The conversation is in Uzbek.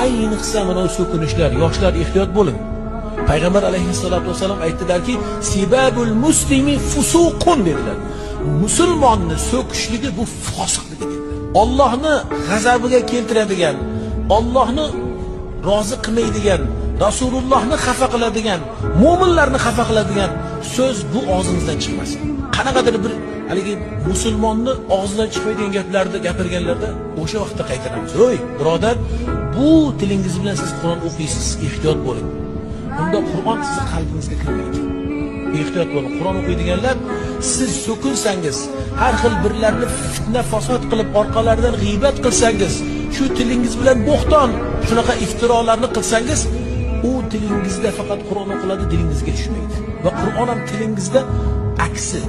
ayniqsa mana so'kinishlar, yoshlar ehtiyot bo'ling. Payg'ambar alayhissalatu vasallam aytdilarki, "Sibabul muslimi fusuqun" dedilar. Musulmonni so'kishligi bu fosiqlik dedilar. Allohni g'azabiga keltiradigan, Allohni rozi qilmaydigan, Rasulullohni xafa qiladigan, mu'minlarni xafa qiladigan so'z bu og'zingizdan chiqmasin. Qanaqadir bir haligi musulmonni og'zidan chiqmaydigan gaplarni gapirganlarda o'sha vaqtda qaytaramiz. O'y, birodar, bu tilingiz bilan siz Qur'on o'qiysiz, ehtiyot bo'ling. Bunda Qur'on sizni qalbingizga kirmaydi. Ehtiyot bo'ling. Qur'on o'qiydiganlar, siz so'kinsangiz, har xil birlarni fitna fasod qilib orqalaridan g'iybat qilsangiz, shu tilingiz bilan bo'xton, shunaqa iftirolarni qilsangiz, u tilingizda faqat Qur'on o'qiladi, dilingizga tushmaydi. Va Qur'on ham tilingizda aksi